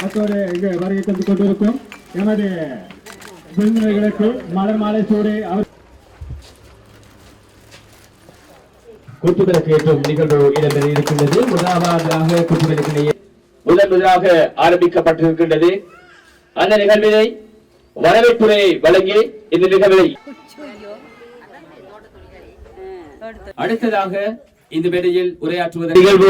அத்தோடு இங்கு வருகை தந்து கொண்டிருக்கும் எமது விருந்தினர்களுக்கு மலர் மாலை சூடி அவர் குத்துவிளக்கு ஏற்றும் நிகழ்வு இடம்பெற இருக்கின்றது. முதலாவதாக குத்துவிளக்கிலேயே முதலாக ஆரம்பிக்கப்பட்டிருக்கின்றது. அந்த நிகழ்வினை வரவேற்புரை வழங்கி இந்த நிகழ்வை அடுத்ததாக இந்த வேளையில் உரையாற்றுவது நிகழ்வு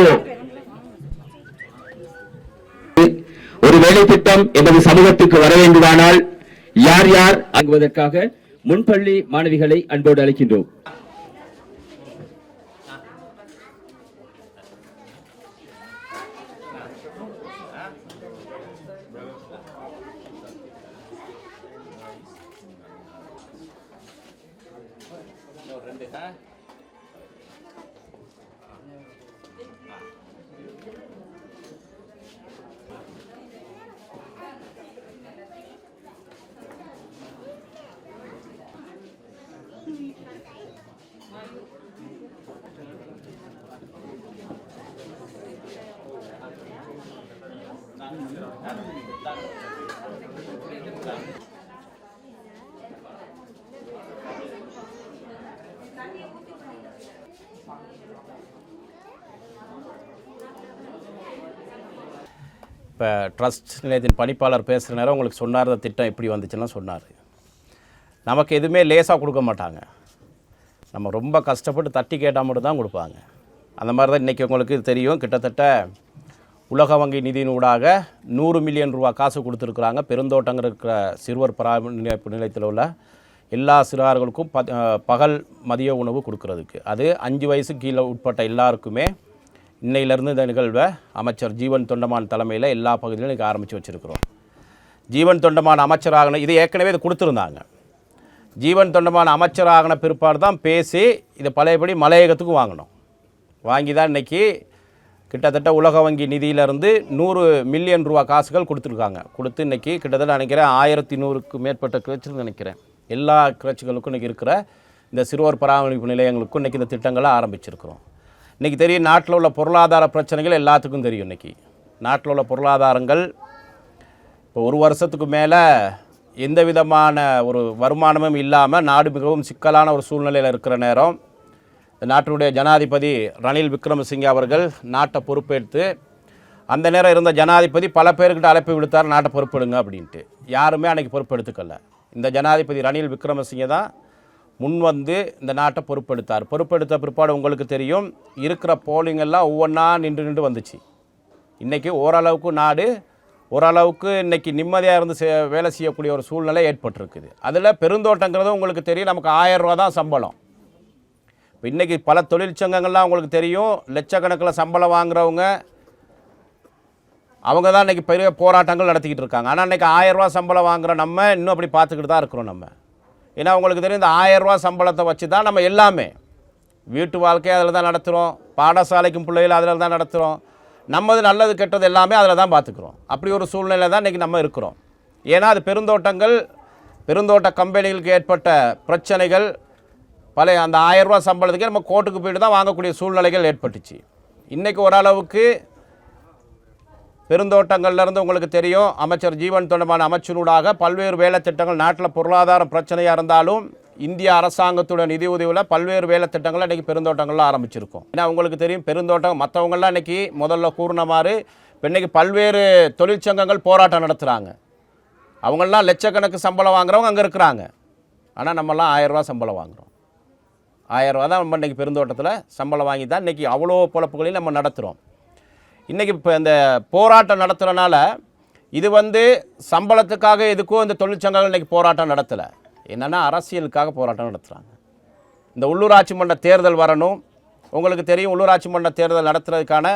ஒரு வேலை திட்டம் எமது சமூகத்துக்கு வர வேண்டுமானால் யார் யார் அங்குவதற்காக முன்பள்ளி மாணவிகளை அன்போடு அழைக்கின்றோம். இப்போ ட்ரஸ்ட் நிலையத்தின் பணிப்பாளர் பேசுகிற நேரம் உங்களுக்கு சொன்னார் இந்த திட்டம் எப்படி வந்துச்சுன்னா சொன்னார். நமக்கு எதுவுமே லேசாக கொடுக்க மாட்டாங்க, நம்ம ரொம்ப கஷ்டப்பட்டு தட்டி கேட்டால் மட்டும் தான் கொடுப்பாங்க. அந்த மாதிரி தான் இன்றைக்கி உங்களுக்கு தெரியும், கிட்டத்தட்ட உலக வங்கி நிதியினூடாக 100 மில்லியன் ரூபா காசு கொடுத்துருக்குறாங்க. பெருந்தோட்டங்கள் இருக்கிற சிறுவர் பராமரிப்பு நிலையத்தில் உள்ள எல்லா சிறார்களுக்கும் பகல் மதிய உணவு கொடுக்கறதுக்கு. அது 5 வயசுக்கு கீழே உட்பட்ட எல்லாருக்குமே இன்னையிலேருந்து இந்த நிகழ்வை அமைச்சர் ஜீவன் தொண்டமான் தலைமையில் எல்லா பகுதியிலும் இன்றைக்கி ஆரம்பித்து வச்சுருக்கிறோம். ஜீவன் தொண்டமான் அமைச்சராகன இது ஏற்கனவே இது கொடுத்துருந்தாங்க. ஜீவன் தொண்டமான் அமைச்சராகன பிற்பாடு தான் பேசி இதை பழையபடி மலையகத்துக்கும் வாங்கினோம். வாங்கி தான் இன்றைக்கி கிட்டத்தட்ட உலக வங்கி நிதியிலேருந்து 100 மில்லியன் ரூபா காசுகள் கொடுத்துருக்காங்க. கொடுத்து இன்றைக்கி கிட்டத்தட்ட நினைக்கிறேன் 1100க்கும் மேற்பட்ட கிளச்சுன்னு நினைக்கிறேன். எல்லா கிளச்சுகளுக்கும் இன்றைக்கி இருக்கிற இந்த சிறுவர் பராமரிப்பு நிலையங்களுக்கும் இன்றைக்கி இந்த திட்டங்களை ஆரம்பிச்சிருக்கிறோம். இன்றைக்கி தெரியும், நாட்டில் உள்ள பொருளாதார பிரச்சனைகள் எல்லாத்துக்கும் தெரியும். இன்றைக்கி நாட்டில் உள்ள பொருளாதாரங்கள் இப்போ ஒரு வருஷத்துக்கு மேலே எந்த விதமான ஒரு வருமானமும் இல்லாமல் நாடு மிகவும் சிக்கலான ஒரு சூழ்நிலையில் இருக்கிற நேரம் நாட்டினுடைய ஜனாதிபதி ரணில் விக்ரமசிங்கே அவர்கள் நாட்டை பொறுப்பேற்று அந்த நேரம் இருந்த ஜனாதிபதி பல பேர்கிட்ட அழைப்பு விடுத்தார், நாட்டை பொறுப்பெடுங்க அப்படின்ட்டு. யாருமே அன்றைக்கி பொறுப்பெடுத்துக்கல. இந்த ஜனாதிபதி ரணில் விக்ரமசிங்கே தான் முன் வந்து இந்த நாட்டை பொறுப்பெடுத்தார். பொறுப்பெடுத்த பிற்பாடு உங்களுக்கு தெரியும், இருக்கிற போலிங்கெல்லாம் ஒவ்வொன்றா நின்று வந்துச்சு. இன்றைக்கி ஓரளவுக்கு நாடு ஓரளவுக்கு இன்றைக்கி நிம்மதியாக இருந்து வேலை செய்யக்கூடிய ஒரு சூழ்நிலை ஏற்பட்டிருக்குது. அதில் பெருந்தோட்டங்கிறது உங்களுக்கு தெரியும், நமக்கு 1000 ரூபா தான் சம்பளம். இப்போ இன்றைக்கி பல தொழிற்சங்கங்கள்லாம் உங்களுக்கு தெரியும், லட்சக்கணக்கில் சம்பளம் வாங்குறவங்க அவங்க தான் இன்றைக்கி பெரிய போராட்டங்கள் நடத்திக்கிட்டு இருக்காங்க. ஆனால் இன்றைக்கி 1000 ரூபா சம்பளம் வாங்குகிற நம்ம இன்னும் அப்படி பார்த்துக்கிட்டு தான் இருக்கிறோம் நம்ம. ஏன்னா உங்களுக்கு தெரியும், இந்த 1000 ரூபா சம்பளத்தை வச்சு தான் நம்ம எல்லாமே வீட்டு வாழ்க்கையை அதில் தான் நடத்துகிறோம், பாடசாலைக்கும் பிள்ளைகள் அதில் தான் நடத்துகிறோம், நம்மது நல்லது கெட்டது எல்லாமே அதில் தான் பார்த்துக்குறோம். அப்படி ஒரு சூழ்நிலை தான் இன்றைக்கி நம்ம இருக்கிறோம். ஏன்னா அது பெருந்தோட்ட கம்பெனிகளுக்கு ஏற்பட்ட பிரச்சனைகள் பழைய அந்த 1000 ரூபா சம்பளத்துக்கே நம்ம கோர்ட்டுக்கு போய்ட்டு தான் வாங்கக்கூடிய சூழ்நிலைகள் ஏற்பட்டுச்சு. இன்றைக்கி ஓரளவுக்கு பெருந்தோட்டங்கள்லேருந்து உங்களுக்கு தெரியும், அமைச்சர் ஜீவன் தொண்டமான அமைச்சனூடாக பல்வேறு வேலை திட்டங்கள், நாட்டில் பொருளாதார பிரச்சனையாக இருந்தாலும் இந்திய அரசாங்கத்தோட நிதி உதவியில் பல்வேறு வேலை திட்டங்கள் இன்றைக்கி பெருந்தோட்டங்கள்லாம் ஆரம்பிச்சிருக்கோம். ஏன்னா உங்களுக்கு தெரியும், பெருந்தோட்டம் மற்றவங்கள்லாம் இன்றைக்கி முதல்ல கூறின மாதிரி இப்போ இன்றைக்கி பல்வேறு தொழிற்சங்கங்கள் போராட்டம் நடத்துகிறாங்க. அவங்களாம் லட்சக்கணக்கு சம்பளம் வாங்குறவங்க அங்கே இருக்கிறாங்க. ஆனால் நம்மலாம் 1000 ரூபா சம்பளம் வாங்குகிறோம். 1000 ரூபா தான் நம்ம இன்றைக்கி பெருந்தோட்டத்தில் சம்பளம் வாங்கி தான் இன்றைக்கி அவ்வளோ பொழப்புகளையும் நம்ம நடத்துகிறோம். இன்றைக்கி இப்போ இந்த போராட்டம் நடத்துகிறனால இது சம்பளத்துக்காக எதுக்கும் இந்த தொழிற்சங்கங்கள் இன்றைக்கி போராட்டம் நடத்தலை. என்னென்னா அரசியலுக்காக போராட்டம் நடத்துகிறாங்க. இந்த உள்ளூராட்சி மன்ற தேர்தல் வரணும். உங்களுக்கு தெரியும், உள்ளூராட்சி மன்ற தேர்தல் நடத்துறதுக்கான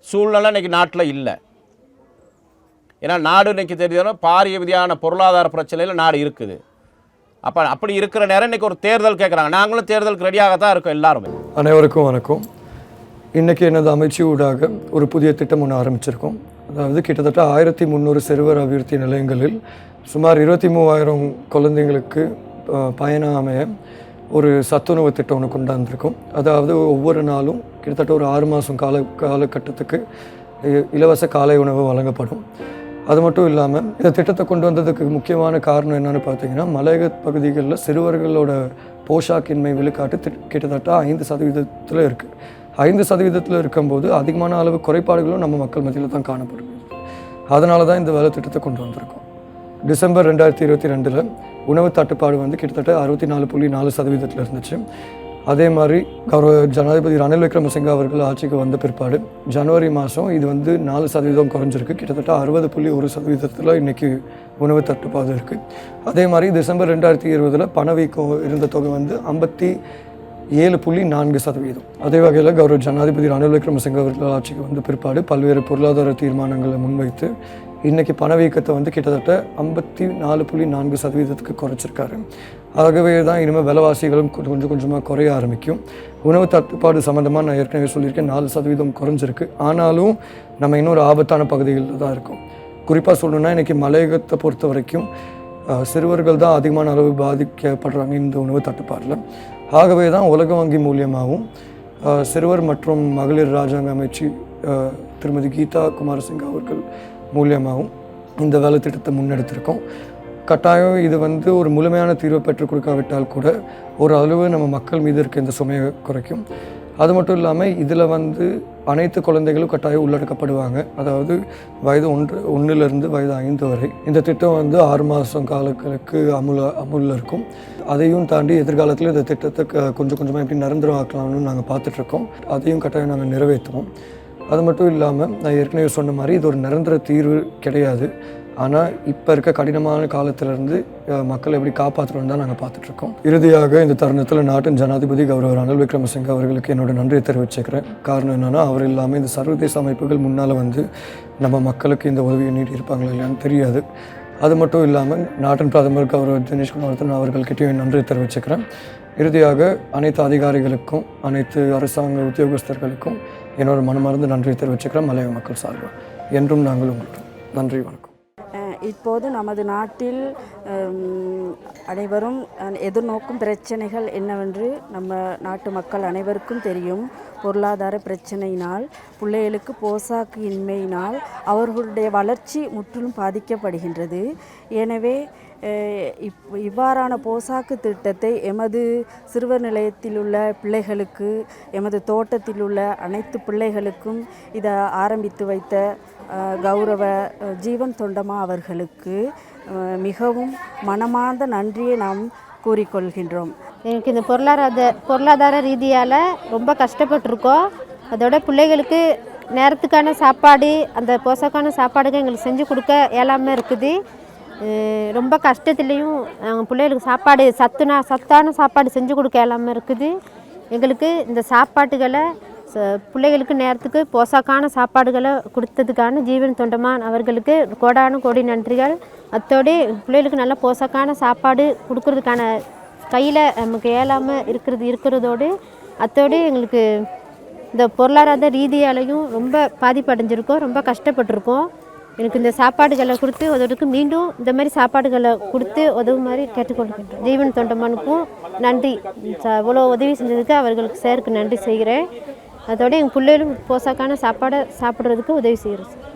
சூழ்நிலை இன்றைக்கி நாட்டில் இல்லை. ஏன்னா நாடு இன்றைக்கி தெரியும், பாரிய விதியான பொருளாதார பிரச்சனையில் நாடு இருக்குது. அப்படி இருக்கிற நேரம் இன்றைக்கி ஒரு தேர்தல் கேட்குறாங்க. நாங்களும் தேர்தலுக்கு ரெடியாகத்தான் இருக்கோம் எல்லாருமே. அனைவருக்கும் வணக்கம். இன்றைக்கி எனது அமைச்சு ஊடாக ஒரு புதிய திட்டம் ஒன்று ஆரம்பிச்சிருக்கோம். அதாவது கிட்டத்தட்ட 1300 சிறுவர் அபிவிருத்தி நிலையங்களில் சுமார் 23,000 குழந்தைங்களுக்கு பயணம் அமைய ஒரு சத்துணவு திட்டம் ஒன்று கொண்டாந்துருக்கோம். அதாவது ஒவ்வொரு நாளும் கிட்டத்தட்ட ஒரு 6 மாதம் காலகட்டத்துக்கு இலவச காலை உணவு வழங்கப்படும். அது மட்டும் இல்லாமல் இந்த திட்டத்தை கொண்டு வந்ததுக்கு முக்கியமான காரணம் என்னென்னு பார்த்தீங்கன்னா, மலையக பகுதிகளில் சிறுவர்களோட போஷாக்கின்மை விழுக்காட்டு கிட்டத்தட்ட 5% இருக்குது. 5% இருக்கும்போது அதிகமான அளவு குறைபாடுகளும் நம்ம மக்கள் மத்தியில் தான் காணப்படுது. அதனால தான் இந்த வேலை திட்டத்தை கொண்டு வந்திருக்கோம். டிசம்பர் 2022 உணவு தட்டுப்பாடு வந்து கிட்டத்தட்ட 64.4% இருந்துச்சு. அதே மாதிரி கௌரவ ஜனாதிபதி ரணில் விக்ரமசிங்க அவர்கள் ஆட்சிக்கு வந்த பிற்பாடு ஜனவரி மாதம் இது வந்து 4% குறைஞ்சிருக்கு. கிட்டத்தட்ட 60.1% இன்றைக்கி உணவு தட்டுப்பாடு இருக்குது. அதே மாதிரி டிசம்பர் 2020 பணவீக்கம் இருந்த தொகை வந்து 57.4%. அதே வகையில் கௌரவ ஜனாதிபதி ரணில் விக்ரமசிங்க அவர்கள் ஆட்சிக்கு வந்த பிற்பாடு பல்வேறு பொருளாதார தீர்மானங்களை முன்வைத்து இன்றைக்கி பணவீக்கத்தை வந்து கிட்டத்தட்ட 54.4%க்கு குறைச்சிருக்காரு. ஆகவே தான் இனிமேல் விலைவாசிகளும் கொஞ்சம் கொஞ்சமாக குறைய ஆரம்பிக்கும். உணவு தட்டுப்பாடு சம்மந்தமாக நான் ஏற்கனவே சொல்லியிருக்கேன், 4% குறைஞ்சிருக்கு. ஆனாலும் நம்ம இன்னொரு ஆபத்தான பகுதிகளில் தான் இருக்கோம். குறிப்பாக சொல்லணுன்னா இன்றைக்கி மலையகத்தை பொறுத்த வரைக்கும் சிறுவர்கள் தான் அதிகமான அளவு பாதிக்கப்படுறாங்க இந்த உணவு தட்டுப்பாடில். ஆகவே தான் உலக வங்கி மூலியமாகவும் சிறுவர் மற்றும் மகளிர் ராஜாங்க அமைச்சு திருமதி கீதா குமாரசிங்க அவர்கள் மூலியமாகவும் இந்த வேலை திட்டத்தை முன்னெடுத்திருக்கோம். கட்டாயம் இது வந்து ஒரு முழுமையான தீர்வை பெற்றுக் கொடுக்காவிட்டால் கூட ஒரு அளவு நம்ம மக்கள் மீது இருக்க இந்த சுமையை குறைக்கும். அது மட்டும் இல்லாமல் இதில் வந்து அனைத்து குழந்தைகளும் கட்டாயம் உள்ளடக்கப்படுவாங்க. அதாவது வயது 1 வயது 5 வரை. இந்த திட்டம் வந்து 6 மாதம் காலங்களுக்கு அமுலில் இருக்கும். அதையும் தாண்டி எதிர்காலத்தில் இந்த திட்டத்தை கொஞ்சம் கொஞ்சமாக எப்படி நிரந்தரம் ஆக்கலாம்னு நாங்கள் பார்த்துட்ருக்கோம். அதையும் கட்டாயம் நாங்கள் நிறைவேற்றுவோம். அது மட்டும் இல்லாமல் நான் ஏற்கனவே சொன்ன மாதிரி இது ஒரு நிரந்தர தீர்வு கிடையாது. ஆனால் இப்போ இருக்க கடினமான காலத்திலேருந்து மக்களை எப்படி காப்பாற்றணும்னு தான் நாங்கள் பார்த்துட்ருக்கோம். இறுதியாக இந்த தருணத்தில் நாட்டின் ஜனாதிபதி கௌரவ ரணில் விக்ரமசிங்க அவர்களுக்கு என்னோட நன்றியை தெரிவிச்சுக்கிறேன். காரணம் என்னென்னா, அவர் இல்லாமல் இந்த சர்வதேச அமைப்புகள் முன்னால் வந்து நம்ம மக்களுக்கு இந்த உதவியை நீட்டியிருப்பாங்களா இல்லையான்னு தெரியாது. அது மட்டும் இல்லாமல் நாட்டின் பிரதமர் கௌரவ தினேஷ் குமார் அவர்கள்கிட்டையும் நன்றியை தெரிவிச்சுக்கிறேன். இறுதியாக அனைத்து அதிகாரிகளுக்கும் அனைத்து அரசாங்க உத்தியோகஸ்தர்களுக்கும் என்னோட மனமார்ந்த நன்றியை தெரிவிச்சுக்கிறேன். மலையக மக்கள் சார்பாக என்றும் நாங்கள் உங்களுக்கு நன்றி, வணக்கம். இப்போது நமது நாட்டில் அனைவரும் எதிர்நோக்கும் பிரச்சனைகள் என்னவென்று நம்ம நாட்டு மக்கள் அனைவருக்கும் தெரியும். பொருளாதார பிரச்சனையினால், பிள்ளைகளுக்கு போசாக்கு இன்மையினால் அவர்களுடைய வளர்ச்சி முற்றிலும் பாதிக்கப்படுகின்றது. எனவே இவ்வாறான போசாக்கு திட்டத்தை எமது சிறுவர் நிலையத்தில் உள்ள பிள்ளைகளுக்கு, எமது தோட்டத்தில் உள்ள அனைத்து பிள்ளைகளுக்கும் இதை ஆரம்பித்து வைத்த கௌரவ ஜீவன் தொண்டமா அவர்களுக்கு மிகவும் மனமார்ந்த நன்றியை நாம் கூறிக்கொள்கின்றோம். எனக்கு இந்த பொருளாதார ரீதியால் ரொம்ப கஷ்டப்பட்டிருக்கோம். அதோட பிள்ளைகளுக்கு நேரத்துக்கான சாப்பாடு, அந்த போசாக்கான சாப்பாடுகள் எங்களுக்கு செஞ்சு கொடுக்க எல்லாமே இருக்குது. ரொம்ப கஷ்டத்துலேயும் நாங்கள் பிள்ளைகளுக்கு சாப்பாடு சத்தான சாப்பாடு செஞ்சு கொடுக்க எல்லாமே இருக்குது. எங்களுக்கு இந்த சாப்பாட்டுகளை பிள்ளைகளுக்கு நேரத்துக்கு போசாக்கான சாப்பாடுகளை கொடுத்ததுக்கான ஜீவன் தொண்டமான் அவர்களுக்கு கோடான கோடி நன்றிகள். அத்தோடு பிள்ளைகளுக்கு நல்ல போசாக்கான சாப்பாடு கொடுக்கறதுக்கான கையில் நமக்கு இயலாமல் இருக்கிறதோடு அத்தோடு எங்களுக்கு இந்த பொருளாதார ரீதியாலையும் ரொம்ப பாதிப்படைஞ்சிருக்கோம், ரொம்ப கஷ்டப்பட்டிருக்கோம். எனக்கு இந்த சாப்பாடுகளை கொடுத்து உதவுக்கு மீண்டும் இந்த மாதிரி சாப்பாடுகளை கொடுத்து உதவுமாறு கேட்டுக்கொள்கின்றோம். ஜீவன் தொண்டமானுக்கும் நன்றி. இவ்வளோ உதவி செஞ்சதுக்கு அவர்களுக்கு சேருக்கு நன்றி செய்கிறேன். அதோட எங்கள் பிள்ளைகளும் போசாக்கான சாப்பாடை சாப்பிட்றதுக்கு உதவி செய்கிறோம்.